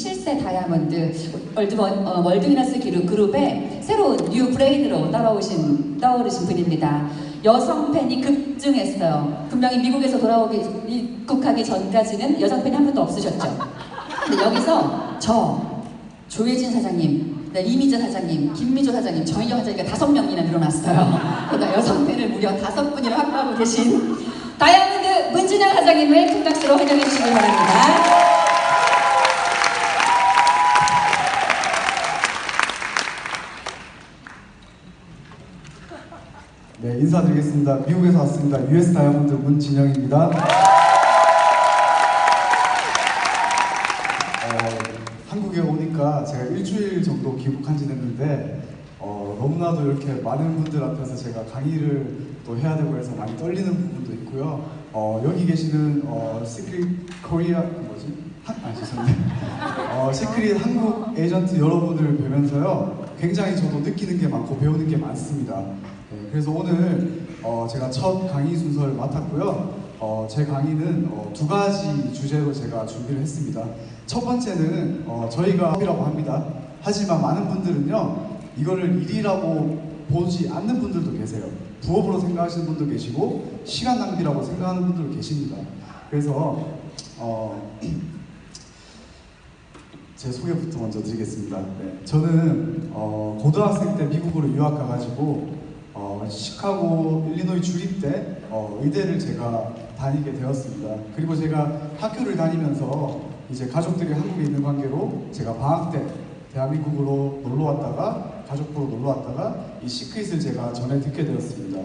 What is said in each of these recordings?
7세 다이아몬드 월드위너스 그룹의 새로운 뉴 브레인으로 떠오르신 분입니다. 여성 팬이 급증했어요. 분명히 미국에서 입국하기 전까지는 여성 팬이 한 분도 없으셨죠. 근데 여기서 조혜진 사장님, 이미자 사장님, 김미조 사장님, 정희경 사장님과 5명이나 늘어났어요. 그러니까 여성 팬을 무려 5분이나 확보하고 계신 다이아몬드 문진영 사장님을 큰 박수로 환영해 주시기 바랍니다. 네, 인사드리겠습니다. 미국에서 왔습니다. US 다이아몬드 문진영입니다. 한국에 오니까 제가 일주일 정도 귀국한 지 됐는데 너무나도 이렇게 많은 분들 앞에서 제가 강의를 또 해야 되고 해서 많이 떨리는 부분도 있고요. 여기 계시는 시크릿 코리아 시크릿 한국 에이전트 여러분을 뵈면서요 굉장히 저도 느끼는 게 많고 배우는 게 많습니다. 네, 그래서 오늘 제가 첫 강의 순서를 맡았고요. 제 강의는 2가지 주제로 제가 준비를 했습니다. 첫 번째는 저희가 업이라고 합니다. 하지만 많은 분들은요 이거를 일이라고 보지 않는 분들도 계세요. 부업으로 생각하시는 분도 계시고 시간 낭비라고 생각하는 분들도 계십니다. 그래서 제 소개부터 먼저 드리겠습니다. 네, 저는 고등학생 때 미국으로 유학 가가지고 시카고 일리노이 주립대 의대를 제가 다니게 되었습니다. 그리고 제가 학교를 다니면서 이제 가족들이 한국에 있는 관계로 제가 방학 때 대한민국으로 놀러 왔다가 가족 보러 놀러 왔다가 이 시크릿을 제가 전에 듣게 되었습니다.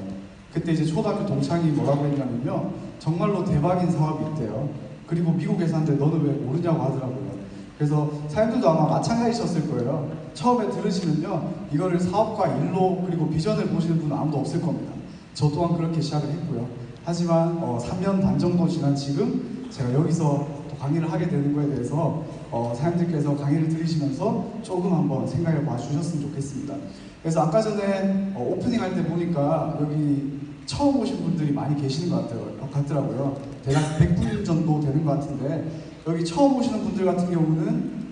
그때 이제 초등학교 동창이 뭐라고 했냐면요 정말로 대박인 사업이 있대요. 그리고 미국에서 하는데 너는 왜 모르냐고 하더라고요. 그래서 사람들도 아마 마찬가지셨을 거예요. 처음에 들으시면요 이거를 사업과 일로 그리고 비전을 보시는 분은 아무도 없을 겁니다. 저 또한 그렇게 시작을 했고요. 하지만 3년 반 정도 지난 지금 제가 여기서 또 강의를 하게 되는 거에 대해서 사람들께서 강의를 들으시면서 조금 한번 생각해 봐 주셨으면 좋겠습니다. 그래서 아까 전에 오프닝 할 때 보니까 여기 처음 오신 분들이 많이 계시는 것 같더라고요. 대략 100분 정도 되는 것 같은데 여기 처음 오시는 분들 같은 경우는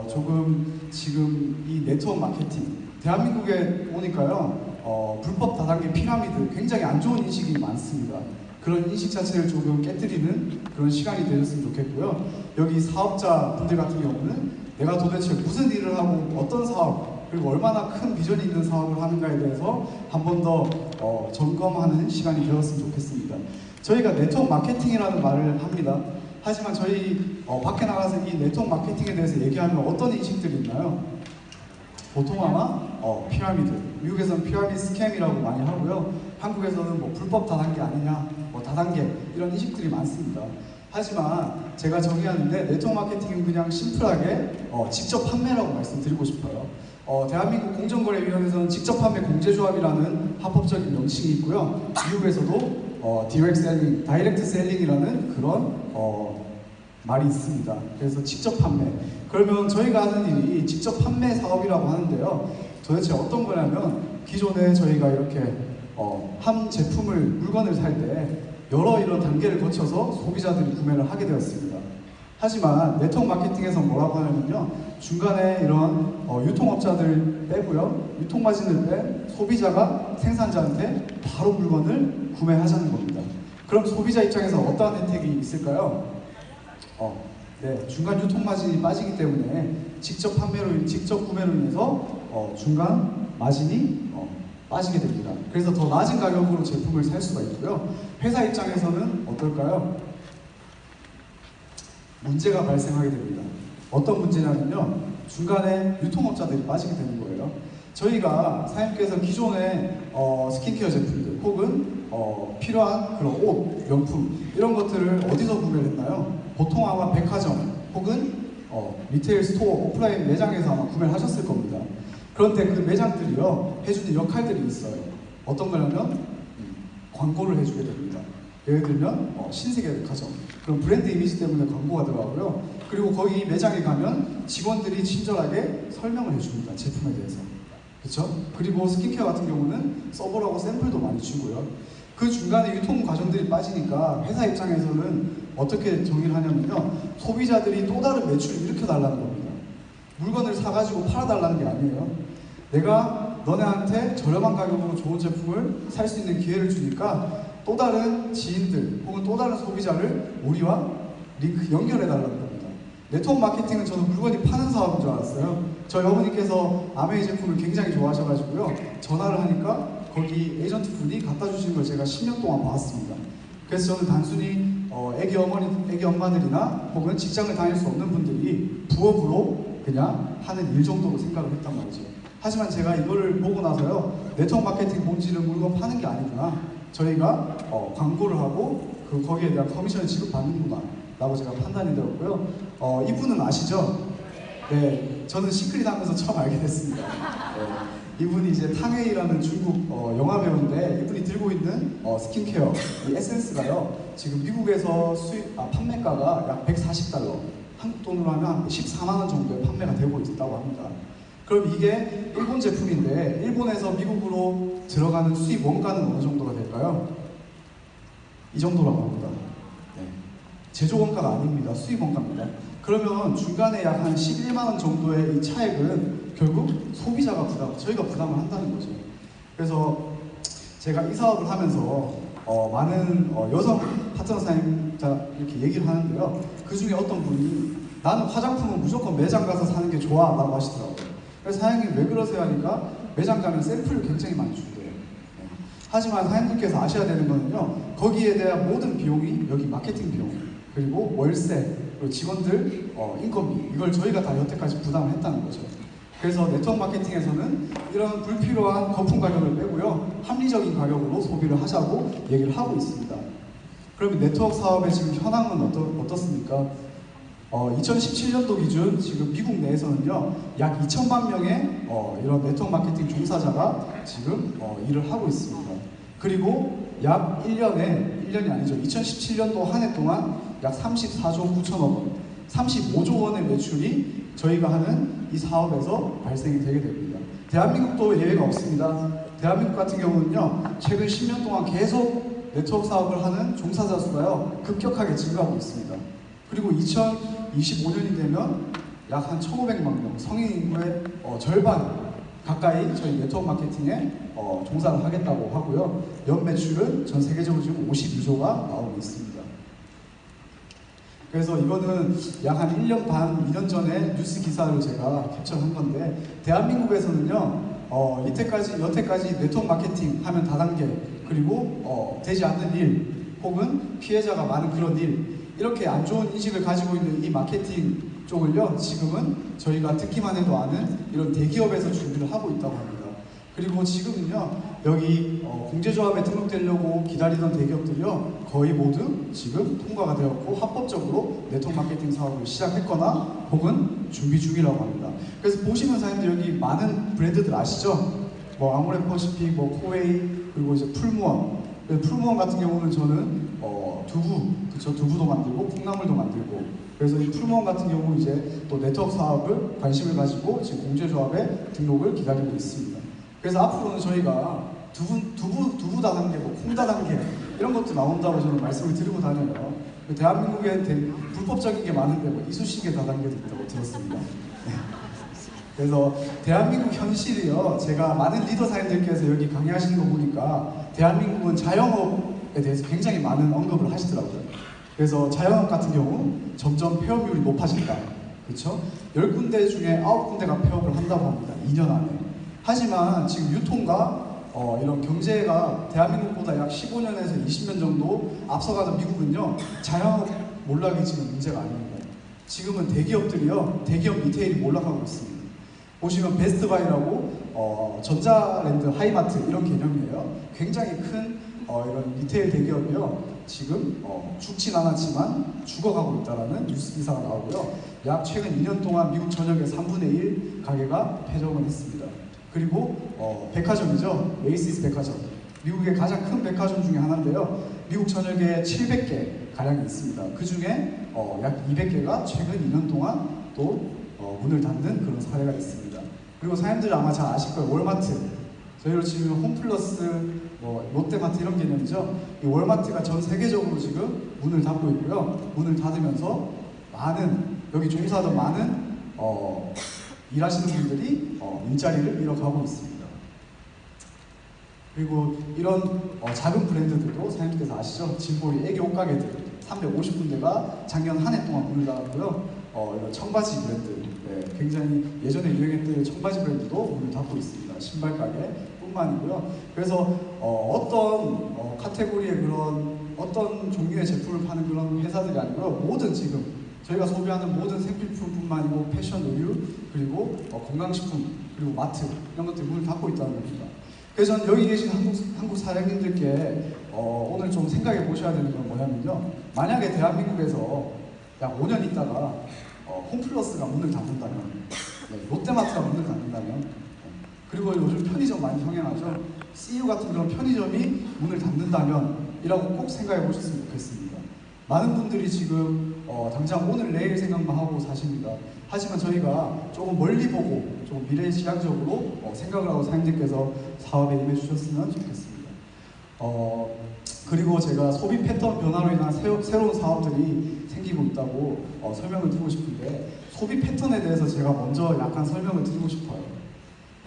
조금 지금 이 네트워크 마케팅 대한민국에 오니까요 불법 다단계 피라미드 굉장히 안 좋은 인식이 많습니다. 그런 인식 자체를 조금 깨뜨리는 그런 시간이 되셨으면 좋겠고요. 여기 사업자 분들 같은 경우는 내가 도대체 무슨 일을 하고 어떤 사업 그리고 얼마나 큰 비전이 있는 사업을 하는가에 대해서 한 번 더 점검하는 시간이 되었으면 좋겠습니다. 저희가 네트워크 마케팅이라는 말을 합니다. 하지만 저희 밖에 나가서 이 네트워크 마케팅에 대해서 얘기하면 어떤 인식들이 있나요? 보통 아마 피라미드, 미국에서는 피라미드 스캠이라고 많이 하고요. 한국에서는 뭐 불법 다단계 아니냐, 뭐 다단계 이런 인식들이 많습니다. 하지만 제가 정의하는데 네트워크 마케팅은 그냥 심플하게 직접 판매라고 말씀드리고 싶어요. 대한민국 공정거래위원회에서는 직접 판매 공제조합이라는 합법적인 명칭이 있고요. 미국에서도 다이렉트 셀링이라는 그런 말이 있습니다. 그래서 직접 판매. 그러면 저희가 하는 일이 직접 판매 사업이라고 하는데요. 도대체 어떤 거냐면 기존에 저희가 이렇게 한 물건을 살 때 여러 이런 단계를 거쳐서 소비자들이 구매를 하게 되었습니다. 하지만 네트워크 마케팅에서 뭐라고 하냐면요. 중간에 이런 유통업자들 빼고요. 유통마진을 뺀 소비자가 생산자한테 바로 물건을 구매하자는 겁니다. 그럼 소비자 입장에서 어떠한 혜택이 있을까요? 네, 중간 유통마진이 빠지기 때문에 직접 구매로 인해서 중간 마진이 빠지게 됩니다. 그래서 더 낮은 가격으로 제품을 살 수가 있고요. 회사 입장에서는 어떨까요? 문제가 발생하게 됩니다. 어떤 문제냐면요. 중간에 유통업자들이 빠지게 되는 거예요. 저희가 사장님께서 기존에 스킨케어 제품들 혹은 필요한 그런 옷, 명품 이런 것들을 어디서 구매를 했나요? 보통 아마 백화점 혹은 리테일 스토어, 오프라인 매장에서 아마 구매를 하셨을 겁니다. 그런데 그 매장들이요 해주는 역할들이 있어요. 어떤 거냐면 광고를 해주게 됩니다. 예를 들면 신세계 백화점 그런 브랜드 이미지 때문에 광고가 들어가고요. 그리고 거기 매장에 가면 직원들이 친절하게 설명을 해줍니다. 제품에 대해서. 그렇죠? 그리고 스킨케어 같은 경우는 써보라고 샘플도 많이 주고요. 그 중간에 유통 과정들이 빠지니까 회사 입장에서는 어떻게 정의를 하냐면요. 소비자들이 또 다른 매출을 일으켜달라는 겁니다. 물건을 사가지고 팔아달라는 게 아니에요. 내가 너네한테 저렴한 가격으로 좋은 제품을 살 수 있는 기회를 주니까 또 다른 지인들 혹은 또 다른 소비자를 우리와 링크 연결해달라는 겁니다. 네트워크 마케팅은 저는 물건이 파는 사업인 줄 알았어요. 저희 어머니께서 아메이 제품을 굉장히 좋아하셔가지고요. 전화를 하니까 거기 에이전트 분이 갖다 주시는 걸 제가 10년 동안 봤습니다. 그래서 저는 단순히 애기 엄마들이나 혹은 직장을 다닐 수 없는 분들이 부업으로 그냥 하는 일 정도로 생각을 했단 말이죠. 하지만 제가 이거를 보고 나서요. 네트워크 마케팅 본질은 물건 파는 게 아니구나. 저희가 광고를 하고 거기에 대한 커미션을 지급받는구나 라고 제가 판단이 되었고요. 이분은 아시죠? 네, 저는 시크릿 하면서 처음 알게 됐습니다. 네, 이분이 이제 탕웨이라는 중국 영화 배우인데 이분이 들고 있는 스킨케어 이 에센스가요. 지금 미국에서 판매가가 약 140달러, 한국 돈으로 하면 14만 원 정도에 판매가 되고 있다고 합니다. 그럼 이게 일본 제품인데 일본에서 미국으로 들어가는 수입 원가는 어느 정도가 될까요? 이 정도라고 합니다. 네. 제조 원가가 아닙니다. 수입 원가입니다. 그러면 중간에 약 한 11만 원 정도의 이 차액은 결국 소비자가 저희가 부담을 한다는 거죠. 그래서 제가 이 사업을 하면서 많은 여성 파트너 사장님자 이렇게 얘기를 하는데요. 그 중에 어떤 분이 나는 화장품은 무조건 매장 가서 사는 게 좋아 라고 하시더라고요. 그래서 사장님 왜 그러세요 하니까 매장 가면 샘플을 굉장히 많이 준대요. 네. 하지만 사장님께서 아셔야 되는 거는요. 거기에 대한 모든 비용이 여기 마케팅 비용 그리고 월세 그리고 직원들 인건비 이걸 저희가 다 여태까지 부담을 했다는 거죠. 그래서 네트워크 마케팅에서는 이런 불필요한 거품 가격을 빼고요. 합리적인 가격으로 소비를 하자고 얘기를 하고 있습니다. 그러면 네트워크 사업의 지금 현황은 어떻습니까? 2017년도 기준 지금 미국 내에서는요 약 2천만 명의 이런 네트워크 마케팅 종사자가 지금 일을 하고 있습니다. 그리고 약 1년이 아니죠. 2017년도 한 해 동안 약 34조 9천억 원, 35조 원의 매출이 저희가 하는 이 사업에서 발생이 되게 됩니다. 대한민국도 예외가 없습니다. 대한민국 같은 경우는요 최근 10년 동안 계속 네트워크 사업을 하는 종사자 수가요 급격하게 증가하고 있습니다. 그리고 2025년이 되면 약 한 1,500만 명, 성인 인구의 절반 가까이 저희 네트워크 마케팅에 종사를 하겠다고 하고요. 연 매출은 전 세계적으로 지금 52조가 나오고 있습니다. 그래서 이거는 약 한 1년 반, 2년 전에 뉴스 기사를 제가 캡처한 건데 대한민국에서는요 여태까지 네트워크 마케팅 하면 다단계 그리고 되지 않는 일 혹은 피해자가 많은 그런 일 이렇게 안 좋은 인식을 가지고 있는 이 마케팅 쪽을요 지금은 저희가 듣기만 해도 아는 이런 대기업에서 준비를 하고 있다고 합니다. 그리고 지금은요 여기 공제조합에 등록되려고 기다리던 대기업들이요 거의 모두 지금 통과가 되었고 합법적으로 네트워크 마케팅 사업을 시작했거나 혹은 준비 중이라고 합니다. 그래서 보시면 사람들 여기 많은 브랜드들 아시죠? 뭐 아모레퍼시픽, 뭐 코웨이 그리고 이제 풀무원. 풀무원 같은 경우는 저는 두부도 만들고 콩나물도 만들고 그래서 이 풀무원 같은 경우 이제 또 네트워크 사업을 관심을 가지고 지금 공제조합에 등록을 기다리고 있습니다. 그래서 앞으로는 저희가 두부 다단계, 뭐 콩 다단계 이런 것도 나온다고 저는 말씀을 드리고 다녀요. 대한민국에 불법적인 게 많은데 뭐 이쑤시개 다단계도 있다고 들었습니다. 네. 그래서 대한민국 현실이요. 제가 많은 리더 사님들께서 여기 강의하시는 거 보니까 대한민국은 자영업에 대해서 굉장히 많은 언급을 하시더라고요. 그래서 자영업 같은 경우 점점 폐업률이 높아진다. 그렇죠? 10군데 중에 9군데가 폐업을 한다고 합니다. 2년 안에. 하지만 지금 유통과 이런 경제가 대한민국보다 약 15년에서 20년 정도 앞서가던 미국은요. 자영업 몰락이 지금 문제가 아닙니다. 지금은 대기업들이요. 대기업 리테일이 몰락하고 있습니다. 보시면 베스트바이라고 전자랜드, 하이마트 이런 개념이에요. 굉장히 큰 이런 리테일 대기업이요. 지금 죽진 않았지만 죽어가고 있다는 뉴스 기사가 나오고요. 약 최근 2년 동안 미국 전역의 3분의 1 가게가 폐점을 했습니다. 그리고 백화점이죠. 메이시스 백화점. 미국의 가장 큰 백화점 중에 하나인데요. 미국 전역에 700개 가량이 있습니다. 그 중에 약 200개가 최근 2년 동안 또 문을 닫는 그런 사례가 있습니다. 그리고 사람들 아마 잘 아실 거예요. 월마트. 저희로 치면 홈플러스, 뭐 롯데마트 이런 개념이죠. 이 월마트가 전 세계적으로 지금 문을 닫고 있고요. 문을 닫으면서 많은 여기 종사하던 많은 일하시는 분들이 일자리를 잃어가고 있습니다. 그리고 이런 작은 브랜드들도 사장님께서 아시죠? 진보리 애기 옷가게들 350군데가 작년 한 해 동안 문을 닫았고요. 이런 청바지 브랜드, 네, 굉장히 예전에 유행했던 청바지 브랜드도 문을 닫고 있습니다. 신발 가게뿐만이고요. 그래서 어떤 카테고리의 그런 어떤 종류의 제품을 파는 그런 회사들이 아니고요. 모든 지금 저희가 소비하는 모든 생필품뿐만 아니고 패션, 의류, 그리고 건강식품, 그리고 마트 이런 것들이 문을 닫고 있다는 겁니다. 그래서 저는 여기 계신 한국 사장님들께 오늘 좀 생각해 보셔야 되는 건 뭐냐면요. 만약에 대한민국에서 약 5년 있다가 홈플러스가 문을 닫는다면, 네, 롯데마트가 문을 닫는다면, 그리고 요즘 편의점 많이 성행하죠. CU 같은 그런 편의점이 문을 닫는다면 이라고 꼭 생각해 보셨으면 좋겠습니다. 많은 분들이 지금 당장 오늘 내일 생각만 하고 사십니다. 하지만 저희가 조금 멀리 보고 조금 미래지향적으로 생각을 하고 사장님께서 사업에 임해 주셨으면 좋겠습니다. 그리고 제가 소비 패턴 변화로 인한 새로운 사업들이 생기고 있다고 설명을 드리고 싶은데, 소비 패턴에 대해서 제가 먼저 약간 설명을 드리고 싶어요.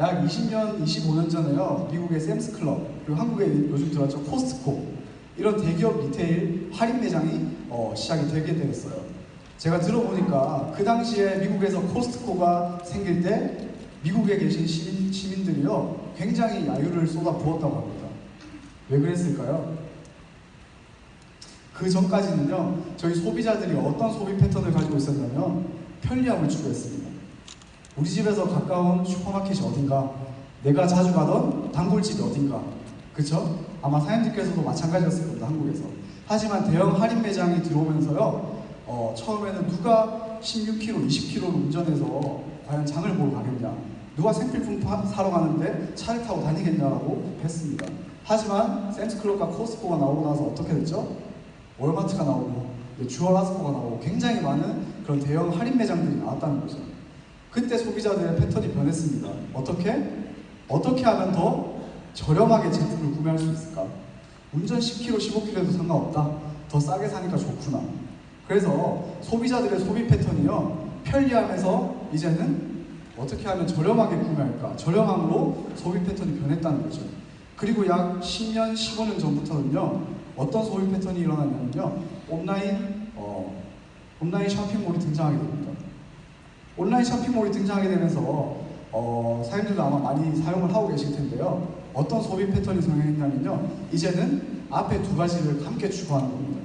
약 20년, 25년 전에요, 미국의 샘스클럽, 그리고 한국에 요즘 들어왔죠, 코스트코, 이런 대기업 리테일 할인 매장이 시작이 되게 되었어요. 제가 들어보니까 그 당시에 미국에서 코스트코가 생길 때 미국에 계신 시민들이요 굉장히 야유를 쏟아 부었다고 합니다. 왜 그랬을까요? 그 전까지는요, 저희 소비자들이 어떤 소비 패턴을 가지고 있었냐면 편리함을 추구했습니다. 우리 집에서 가까운 슈퍼마켓이 어딘가, 내가 자주 가던 단골집이 어딘가, 그쵸? 아마 사장님께서도 마찬가지였을 겁니다, 한국에서. 하지만 대형 할인 매장이 들어오면서요, 처음에는 누가 16km, 20km를 운전해서 과연 장을 보러 가겠냐, 누가 생필품 사러 가는데 차를 타고 다니겠냐라고 했습니다. 하지만 샘스클럽과 코스트코가 나오고 나서 어떻게 됐죠? 월마트가 나오고 주얼아스코가 나오고 굉장히 많은 그런 대형 할인 매장들이 나왔다는 거죠. 그때 소비자들의 패턴이 변했습니다. 어떻게 하면 더 저렴하게 제품을 구매할 수 있을까? 운전 10km, 15km에도 상관없다. 더 싸게 사니까 좋구나. 그래서 소비자들의 소비 패턴이요, 편리함에서 이제는 어떻게 하면 저렴하게 구매할까? 저렴함으로 소비 패턴이 변했다는 거죠. 그리고 약 10년, 15년 전부터는요, 어떤 소비 패턴이 일어났냐면요, 온라인 쇼핑몰이 등장하게 됩니다. 온라인 쇼핑몰이 등장하게 되면서 사장님들도 아마 많이 사용을 하고 계실 텐데요. 어떤 소비 패턴이 성행했냐면요, 이제는 앞에 두 가지를 함께 추구하는 겁니다.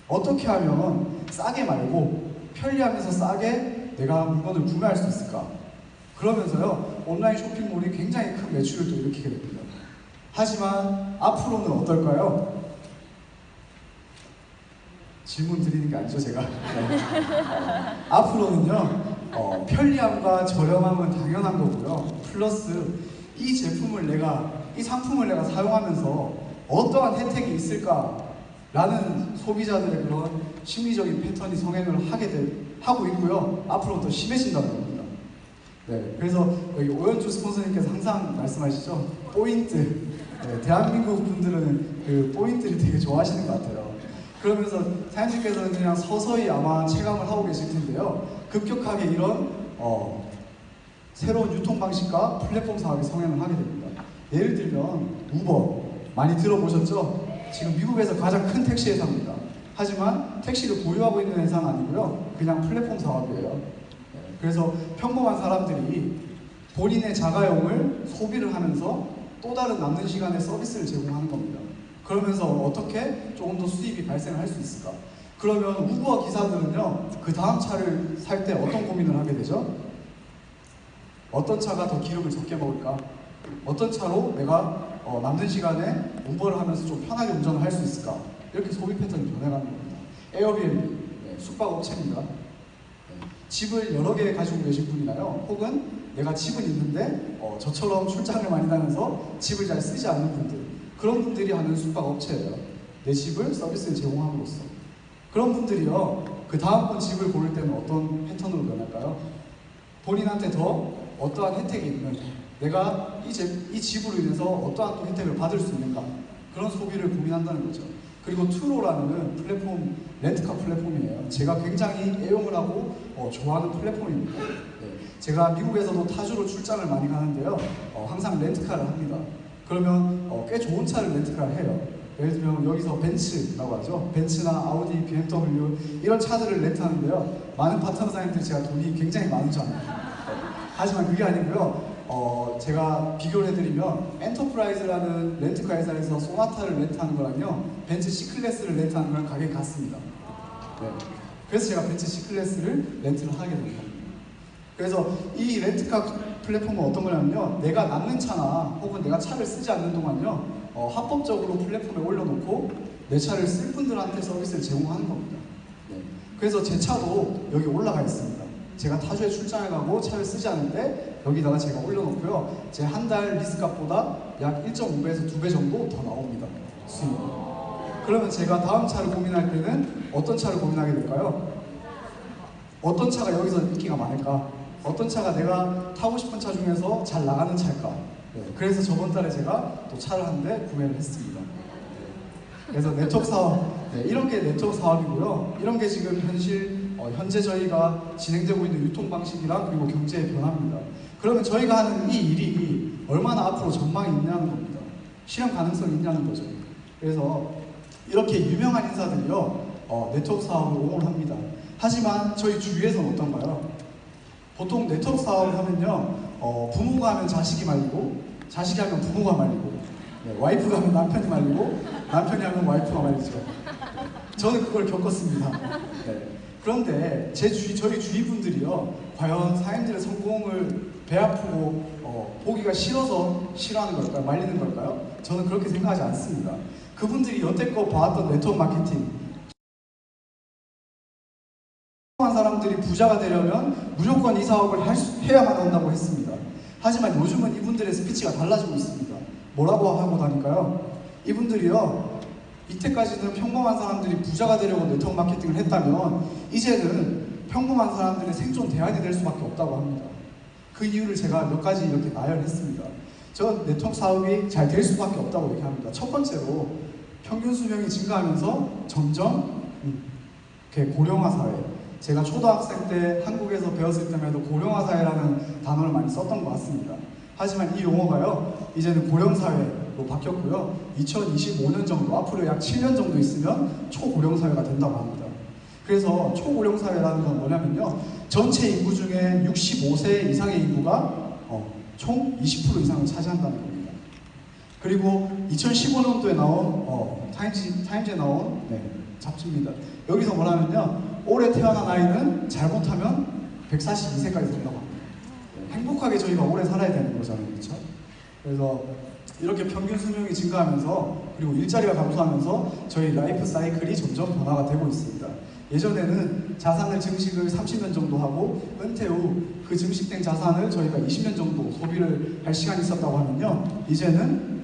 어떻게 하면 싸게 말고 편리하면서 싸게 내가 물건을 구매할 수 있을까? 그러면서요, 온라인 쇼핑몰이 굉장히 큰 매출을 또 일으키게 됩니다. 하지만 앞으로는 어떨까요? 질문 드리는 게 아니죠, 제가. 네. 앞으로는요, 편리함과 저렴함은 당연한 거고요. 플러스 이 상품을 내가 사용하면서 어떠한 혜택이 있을까라는 소비자들의 그런 심리적인 패턴이 성행을 하고 있고요. 앞으로 더 심해진다는 겁니다. 네, 그래서 여기 오연주 스폰서님께서 항상 말씀하시죠. 포인트. 네, 대한민국 분들은 그 포인트를 되게 좋아하시는 것 같아요. 그러면서 사장님께서는 그냥 서서히 아마 체감을 하고 계실 텐데요. 급격하게 이런 새로운 유통 방식과 플랫폼 사업이 성행을 하게 됩니다. 예를 들면 우버 많이 들어보셨죠? 지금 미국에서 가장 큰 택시 회사입니다. 하지만 택시를 보유하고 있는 회사는 아니고요, 그냥 플랫폼 사업이에요. 그래서 평범한 사람들이 본인의 자가용을 소비를 하면서 또 다른 남는 시간에 서비스를 제공하는 겁니다. 그러면서 어떻게 조금 더 수입이 발생할 수 있을까? 그러면 우버 기사들은요, 그 다음 차를 살 때 어떤 고민을 하게 되죠? 어떤 차가 더 기름을 적게 먹을까? 어떤 차로 내가 남는 시간에 우버를 하면서 좀 편하게 운전을 할 수 있을까? 이렇게 소비 패턴이 변해가는 겁니다. 에어비앤비, 네, 숙박업체입니다. 네, 집을 여러 개 가지고 계신 분이나요? 혹은 내가 집은 있는데 저처럼 출장을 많이 다녀서 집을 잘 쓰지 않는 분들, 그런 분들이 하는 숙박업체예요. 내 집을 서비스를 제공함으로써. 그런 분들이요, 그 다음번 집을 고를 때는 어떤 패턴으로 변할까요? 본인한테 더 어떠한 혜택이 있는 내가 이 집으로 인해서 어떠한 또 혜택을 받을 수 있는가 그런 소비를 고민한다는 거죠. 그리고 투로라는 플랫폼, 렌트카 플랫폼이에요. 제가 굉장히 애용을 하고 좋아하는 플랫폼입니다. 네. 제가 미국에서도 타주로 출장을 많이 가는데요. 항상 렌트카를 합니다. 그러면 꽤 좋은 차를 렌트카를 해요. 예를 들면 여기서 벤츠라고 하죠. 벤츠나 아우디, BMW 이런 차들을 렌트하는데요. 많은 파트너사님들이 제가 돈이 굉장히 많은 줄 압니다. 하지만 그게 아니고요. 제가 비교를 해드리면 엔터프라이즈라는 렌트카 회사에서 소나타를 렌트하는 거랑요 벤츠 C클래스를 렌트하는 거랑 가격이 같습니다. 네. 그래서 제가 벤츠 C클래스를 렌트를 하게 된 겁니다. 그래서 이 렌트카 플랫폼은 어떤 거냐면요, 내가 남는 차나 혹은 내가 차를 쓰지 않는 동안요 합법적으로 플랫폼에 올려놓고 내 차를 쓸 분들한테 서비스를 제공하는 겁니다. 네. 그래서 제 차도 여기 올라가 있습니다. 제가 타주에 출장을 가고 차를 쓰지 않는데 여기다가 제가 올려놓고요. 제 한 달 리스값보다 약 1.5배에서 2배 정도 더 나옵니다. 수익. 그러면 제가 다음 차를 고민할 때는 어떤 차를 고민하게 될까요? 어떤 차가 여기서 인기가 많을까? 어떤 차가 내가 타고 싶은 차 중에서 잘 나가는 차일까? 네. 그래서 저번 달에 제가 또 차를 한 대 구매를 했습니다. 그래서 네트워크 사업, 네, 이런 게 네트워크 사업이고요. 이런 게 지금 현재 저희가 진행되고 있는 유통 방식이랑 그리고 경제의 변화입니다. 그러면 저희가 하는 이 일이 얼마나 앞으로 전망이 있냐는 겁니다. 실현 가능성이 있냐는 거죠. 그래서 이렇게 유명한 인사들이요 네트워크 사업을 옹호합니다. 하지만 저희 주위에서는 어떤가요? 보통 네트워크 사업을 하면요 부모가 하면 자식이 말리고 자식이 하면 부모가 말리고 네, 와이프가 하면 남편이 말리고 남편이 하면 와이프가 말리죠. 저는 그걸 겪었습니다. 네. 그런데 저희 주위 분들이요 과연 사람들의 성공을 배 아프고 보기가 싫어서 싫어하는 걸까요? 말리는 걸까요? 저는 그렇게 생각하지 않습니다. 그분들이 여태껏 봐왔던 네트워크 마케팅, 성공한 사람들이 부자가 되려면 무조건 이 사업을 해야만 한다고 했습니다. 하지만 요즘은 이분들의 스피치가 달라지고 있습니다. 뭐라고 하고 다닐까요? 이분들이요 이때까지는 평범한 사람들이 부자가 되려고 네트워크 마케팅을 했다면 이제는 평범한 사람들의 생존 대안이 될 수밖에 없다고 합니다. 그 이유를 제가 몇 가지 이렇게 나열했습니다. 저 네트워크 사업이 잘 될 수밖에 없다고 얘기합니다. 첫 번째로 평균 수명이 증가하면서 점점 고령화 사회. 제가 초등학생 때 한국에서 배웠을 때만 해도 고령화 사회라는 단어를 많이 썼던 것 같습니다. 하지만 이 용어가요 이제는 고령사회로 바뀌었고요 2025년 정도 앞으로 약 7년 정도 있으면 초고령사회가 된다고 합니다. 그래서 초고령사회라는 건 뭐냐면요 전체 인구 중에 65세 이상의 인구가 총 20% 이상을 차지한다는 겁니다. 그리고 2015년도에 나온 타임즈에 나온 잡지입니다. 여기서 뭐냐면요 올해 태어난 아이는 잘못하면 142세까지 된다고 합니다. 행복하게 저희가 오래 살아야 되는 거잖아요. 그렇죠? 그래서 이렇게 평균 수명이 증가하면서 그리고 일자리가 감소하면서 저희 라이프 사이클이 점점 변화가 되고 있습니다. 예전에는 자산을 증식을 30년 정도 하고 은퇴 후 그 증식된 자산을 저희가 20년 정도 소비를 할 시간이 있었다고 하면요 이제는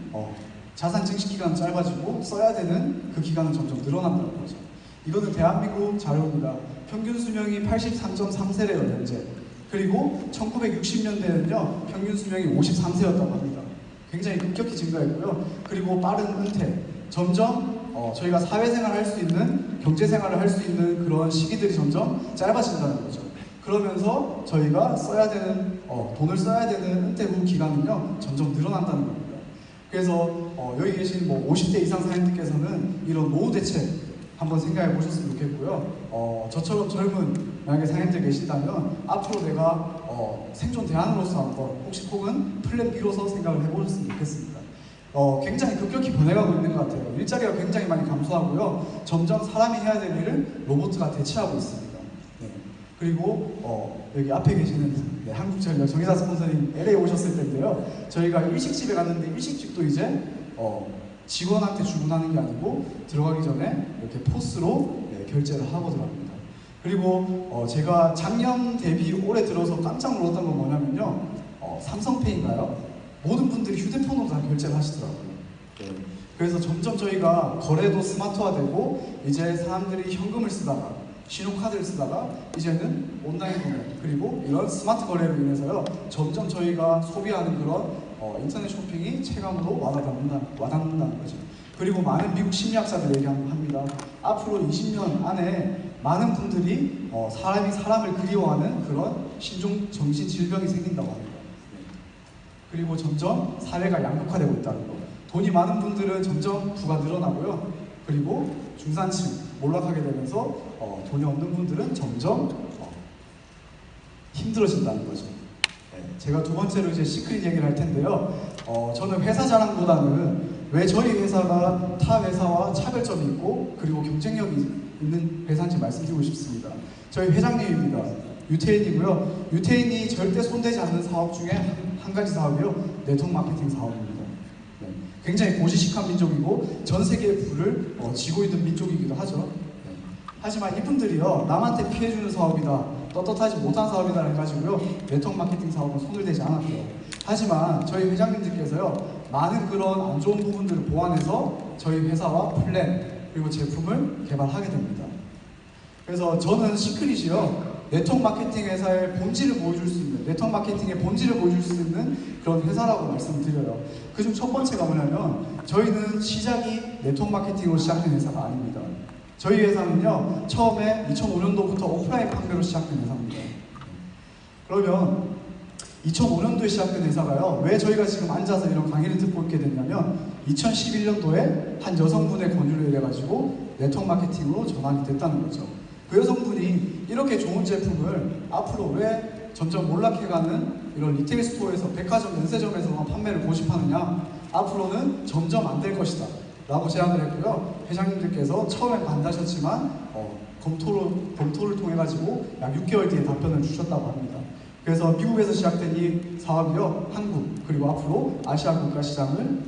자산 증식 기간은 짧아지고 써야 되는 그 기간은 점점 늘어난다는 거죠. 이거는 대한민국 자료입니다. 평균 수명이 83.3세래요 현재. 그리고 1960년대에는요 평균 수명이 53세였다고 합니다. 굉장히 급격히 증가했고요. 그리고 빠른 은퇴, 점점 저희가 사회생활을 할 수 있는, 경제생활을 할 수 있는 그런 시기들이 점점 짧아진다는 거죠. 그러면서 저희가 돈을 써야 되는 은퇴 후 기간은요 점점 늘어난다는 겁니다. 그래서 여기 계신 50대 이상 사장님들께서는 이런 노후 대책 한번 생각해 보셨으면 좋겠고요. 저처럼 젊은 만약에 사장님들 계신다면 앞으로 내가 생존 대안으로서 한번 혹은 플랜 B로서 생각을 해보셨으면 좋겠습니다. 굉장히 급격히 변해가고 있는 것 같아요. 일자리가 굉장히 많이 감소하고요. 점점 사람이 해야 될 일을 로봇가 대체하고 있습니다. 네. 그리고 여기 앞에 계시는 한국전력 정의사 스폰서님 LA 오셨을 텐데요. 저희가 일식집에 갔는데 일식집도 이제 직원한테 주문하는 게 아니고 들어가기 전에 이렇게 포스로 결제를 하고 들어갑니다. 그리고 제가 작년 대비 올해 들어서 깜짝 놀랐던 건 뭐냐면요. 삼성페이인가요? 모든 분들이 휴대폰으로 다 결제를 하시더라고요. 네. 그래서 점점 저희가 거래도 스마트화되고 이제 사람들이 현금을 쓰다가 신용카드를 쓰다가 이제는 온라인 구매 그리고 이런 스마트 거래로 인해서요 점점 저희가 소비하는 그런 인터넷 쇼핑이 체감으로 와닿는다는 거죠. 그리고 많은 미국 심리학자들이 얘기합니다. 앞으로 20년 안에 많은 분들이 사람이 사람을 그리워하는 그런 정신 질병이 생긴다고 합니다. 그리고 점점 사회가 양극화되고 있다는 거. 돈이 많은 분들은 점점 부가 늘어나고요. 그리고 중산층 몰락하게 되면서 돈이 없는 분들은 점점 힘들어진다는 거죠. 네, 제가 두 번째로 이제 시크릿 얘기를 할 텐데요. 저는 회사 자랑보다는 왜 저희 회사가 타 회사와 차별점이 있고 그리고 경쟁력이 있는 회사인지 말씀드리고 싶습니다. 저희 회장님입니다. 유태인이고요. 유태인이 절대 손대지 않는 사업 중에 한 가지 사업이요. 네트워크 마케팅 사업입니다. 네, 굉장히 고지식한 민족이고 전 세계의 부를 쥐고 있는 민족이기도 하죠. 네. 하지만 이분들이요. 남한테 피해주는 사업이다. 떳떳하지 못한 사업이다 해가지고요. 네트워크 마케팅 사업은 손을 대지 않았대요. 하지만 저희 회장님들께서요. 많은 그런 안 좋은 부분들을 보완해서 저희 회사와 플랜 그리고 제품을 개발하게 됩니다. 그래서 저는 시크릿이요. 네트워크 마케팅 회사의 본질을 보여줄 수 있는 네트워크 마케팅의 본질을 보여줄 수 있는 그런 회사라고 말씀드려요. 그중 첫 번째가 뭐냐면 저희는 시작이 네트워크 마케팅으로 시작된 회사가 아닙니다. 저희 회사는요. 처음에 2005년도부터 오프라인 판매로 시작된 회사입니다. 그러면 2005년도에 시작된 회사가요. 왜 저희가 지금 앉아서 이런 강의를 듣고 있게 됐냐면 2011년도에 한 여성분의 권유를 해가지고 네트워크 마케팅으로 전환이 됐다는 거죠. 그 여성분이 이렇게 좋은 제품을 앞으로 왜 점점 몰락해가는 이런 리테일 스토어에서 백화점, 면세점에서만 판매를 고집하느냐, 앞으로는 점점 안 될 것이다 라고 제안을 했고요. 회장님들께서 처음엔 반대하셨지만 검토를 통해 가지고 약 6개월 뒤에 답변을 주셨다고 합니다. 그래서 미국에서 시작된 이 사업이요, 한국 그리고 앞으로 아시아 국가 시장을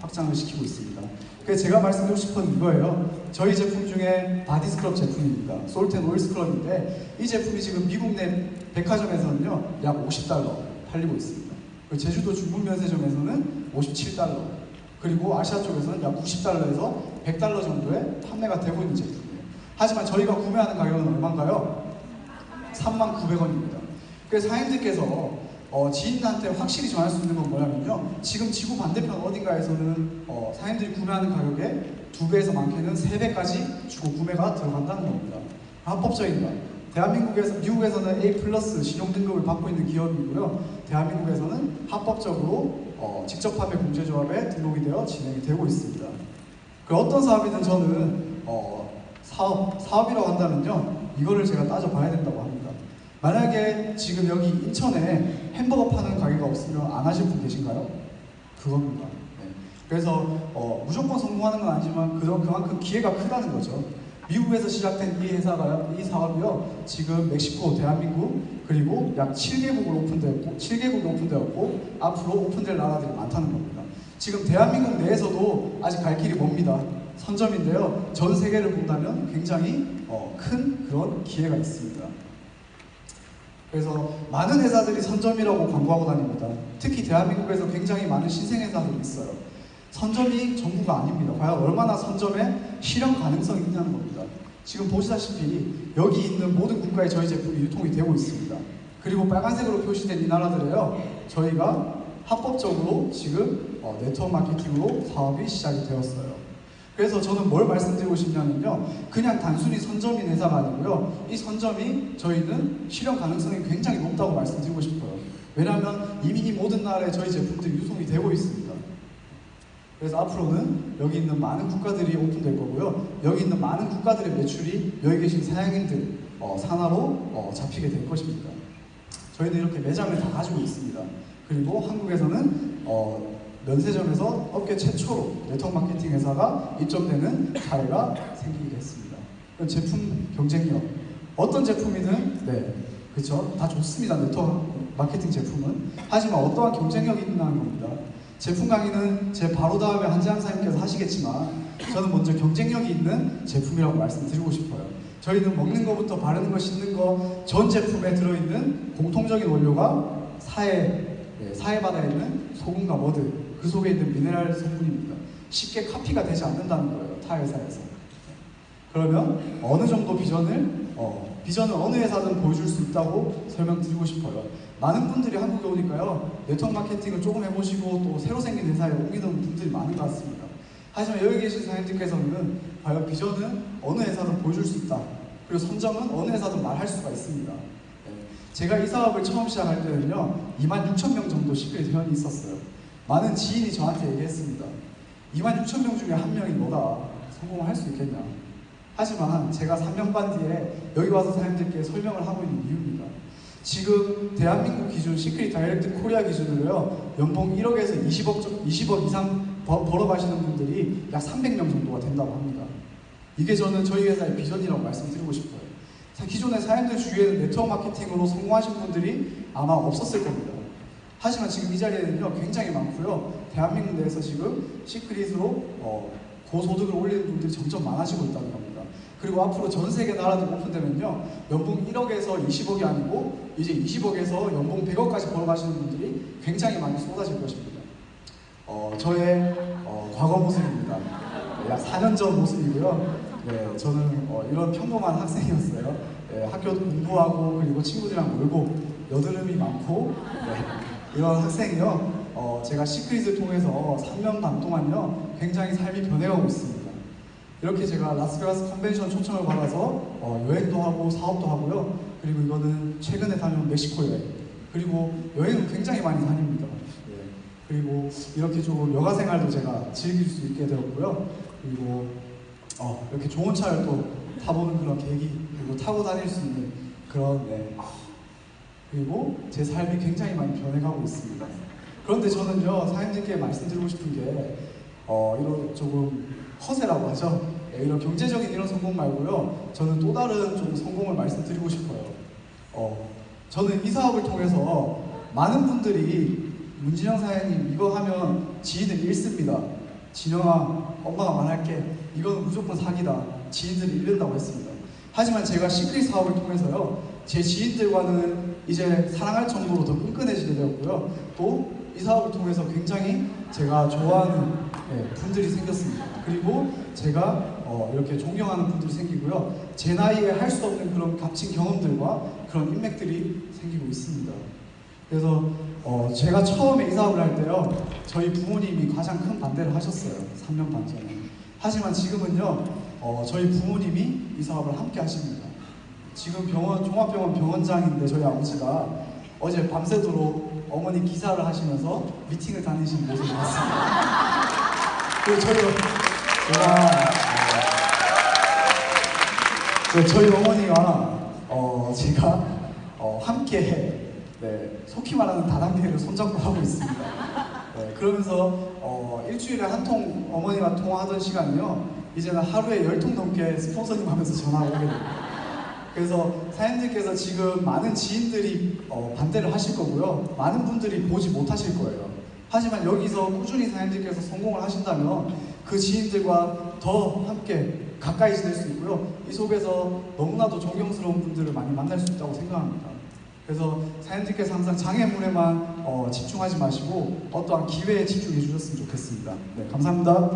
확장을 시키고 있습니다. 그래서 제가 말씀드리고 싶은 이거예요. 저희 제품 중에 바디 스크럽 제품입니다. 솔트앤오일 스크럽인데 이 제품이 지금 미국 내 백화점에서는요 약 $50 팔리고 있습니다. 그리고 제주도 중국 면세점에서는 $57 그리고 아시아 쪽에서는 약 $90에서 $100 정도에 판매가 되고 있는 제품이에요. 하지만 저희가 구매하는 가격은 얼마인가요? 39,000원입니다. 그래서 사장님들께서 지인한테 확실히 전할 수 있는 건 뭐냐면요. 지금 지구 반대편 어딘가에서는 사장님들이 구매하는 가격에 2배에서 많게는 3배까지 주고 구매가 들어간다는 겁니다. 합법적입니다. 미국에서는 A+ 신용 등급을 받고 있는 기업이고요. 대한민국에서는 합법적으로 직접 판매 공제조합에 등록이 되어 진행이 되고 있습니다. 그 어떤 사업이든 저는 사업이라고 한다면요. 이거를 제가 따져봐야 된다고 합니다. 만약에 지금 여기 인천에 햄버거 파는 가게가 없으면 안 하실 분 계신가요? 그겁니다. 네. 그래서 무조건 성공하는 건 아니지만 그만큼 기회가 크다는 거죠. 미국에서 시작된 이 사업이요. 지금 멕시코, 대한민국 그리고 약 7개국으로 오픈되었고 앞으로 오픈될 나라들이 많다는 겁니다. 지금 대한민국 내에서도 아직 갈 길이 멉니다. 선점인데요. 전 세계를 본다면 굉장히 큰 그런 기회가 있습니다. 그래서 많은 회사들이 선점이라고 광고하고 다닙니다. 특히 대한민국에서 굉장히 많은 신생회사들이 있어요. 선점이 전부가 아닙니다. 과연 얼마나 선점에 실현 가능성이 있냐는 겁니다. 지금 보시다시피 여기 있는 모든 국가에 저희 제품이 유통이 되고 있습니다. 그리고 빨간색으로 표시된 이 나라들에요. 저희가 합법적으로 지금 네트워크 마케팅으로 사업이 시작이 되었어요. 그래서 저는 뭘 말씀드리고 싶냐면요. 그냥 단순히 선점인 회사가 아니고요. 이 선점이 저희는 실현 가능성이 굉장히 높다고 말씀드리고 싶어요. 왜냐하면 이미 이 모든 나라에 저희 제품들이 유통이 되고 있습니다. 그래서 앞으로는 여기 있는 많은 국가들이 오픈될 거고요. 여기 있는 많은 국가들의 매출이 여기 계신 사장님들 산하로 잡히게 될 것입니다. 저희는 이렇게 매장을 다 가지고 있습니다. 그리고 한국에서는 면세점에서 업계 최초로 네트워크 마케팅 회사가 입점되는 사례가 생기게 됐습니다. 제품 경쟁력 어떤 제품이든 그렇죠 다 좋습니다. 네트워크 마케팅 제품은 하지만 어떠한 경쟁력이 있다는 겁니다. 제품 강의는 제 바로 다음에 한재환 사님께서 하시겠지만 저는 먼저 경쟁력이 있는 제품이라고 말씀드리고 싶어요. 저희는 먹는 것부터 바르는 거, 씻는 거 전 제품에 들어있는 공통적인 원료가 사해바다에 있는 소금과 머드 그 속에 있는 미네랄 성분입니다. 쉽게 카피가 되지 않는다는 거예요. 타 회사에서. 그러면 어느 정도 비전을 비전은 어느 회사든 보여줄 수 있다고 설명드리고 싶어요. 많은 분들이 한국에 오니까요, 네트워크 마케팅을 조금 해보시고 또 새로 생긴 회사에 옮기는 분들이 많은 것 같습니다. 하지만 여기 계신 사장님들께서는 과연 비전은 어느 회사든 보여줄 수 있다, 그리고 선정은 어느 회사든 말할 수가 있습니다. 제가 이 사업을 처음 시작할 때는요, 26,000명 정도 시크릿 회원이 있었어요. 많은 지인이 저한테 얘기했습니다. 26,000명 중에 한 명이 너다, 성공을 할 수 있겠냐. 하지만 제가 3년 반 뒤에 여기 와서 사장님들께 설명을 하고 있는 이유입니다. 지금 대한민국 기준 시크릿 다이렉트 코리아 기준으로요, 연봉 1억에서 20억 이상 벌어가시는 분들이 약 300명 정도가 된다고 합니다. 이게 저는 저희 회사의 비전이라고 말씀드리고 싶어요. 기존의 사장님들 주위에는 네트워크 마케팅으로 성공하신 분들이 아마 없었을 겁니다. 하지만 지금 이 자리에는요, 굉장히 많고요. 대한민국 내에서 지금 시크릿으로 고소득을 올리는 분들이 점점 많아지고 있다는 겁니다. 그리고 앞으로 전 세계 나라들 오픈되면요, 연봉 1억에서 20억이 아니고 이제 20억에서 연봉 100억까지 벌어가시는 분들이 굉장히 많이 쏟아질 것입니다. 저의 과거 모습입니다. 약 4년 전 모습이고요. 네, 저는 이런 평범한 학생이었어요. 네, 학교도 공부하고 그리고 친구들이랑 놀고 여드름이 많고, 네, 이런 학생이요. 제가 시크릿을 통해서 3년 반 동안요, 굉장히 삶이 변해가고 있습니다. 이렇게 제가 라스베가스 컨벤션 초청을 받아서 여행도 하고 사업도 하고요. 그리고 이거는 최근에 다녀온 멕시코 여행. 그리고 여행을 굉장히 많이 다닙니다. 네. 그리고 이렇게 좀 여가 생활도 제가 즐길 수 있게 되었고요. 그리고 이렇게 좋은 차를 또 타보는 그런 계기, 그리고 타고 다닐 수 있는 그런, 네. 그리고 제 삶이 굉장히 많이 변해가고 있습니다. 그런데 저는요, 사장님들께 말씀드리고 싶은 게 이런 조금 허세라고 하죠. 네, 이런 경제적인 이런 성공 말고요, 저는 또 다른 좀 성공을 말씀드리고 싶어요. 저는 이 사업을 통해서 많은 분들이 문진영 사장님 이거 하면 지인을 잃습니다. 진영아, 엄마가 말할게. 이건 무조건 사기다. 지인들이 잃는다고 했습니다. 하지만 제가 시크릿 사업을 통해서요, 제 지인들과는 이제 사랑할 정도로 더 끈끈해지게 되었고요. 또 이 사업을 통해서 굉장히 제가 좋아하는 분들이 생겼습니다. 그리고 제가 이렇게 존경하는 분들이 생기고요. 제 나이에 할 수 없는 그런 값진 경험들과 그런 인맥들이 생기고 있습니다. 그래서 제가 처음에 이 사업을 할 때요, 저희 부모님이 가장 큰 반대를 하셨어요. 3년 반 전에. 하지만 지금은요, 저희 부모님이 이 사업을 함께 하십니다. 지금 종합병원 병원장인데 저희 아버지가 어제 밤새도록 어머니 기사를 하시면서 미팅을 다니신 모습을 봤습니다. 그리고 저희 어머니와 제가 함께, 네, 속히 말하는 다단계를 손잡고 하고 있습니다. 네, 그러면서 일주일에 한 통 어머니와 통화하던 시간이요, 이제는 하루에 10통 넘게 스폰서님 하면서 전화가 오게 됩니다. 그래서 사장님들께서 지금 많은 지인들이 반대를 하실 거고요, 많은 분들이 보지 못하실 거예요. 하지만 여기서 꾸준히 사장님들께서 성공을 하신다면 그 지인들과 더 함께 가까이 지낼 수 있고요, 이 속에서 너무나도 존경스러운 분들을 많이 만날 수 있다고 생각합니다. 그래서 사장님들께서 항상 장애물에만 집중하지 마시고 어떠한 기회에 집중해 주셨으면 좋겠습니다. 네, 감사합니다.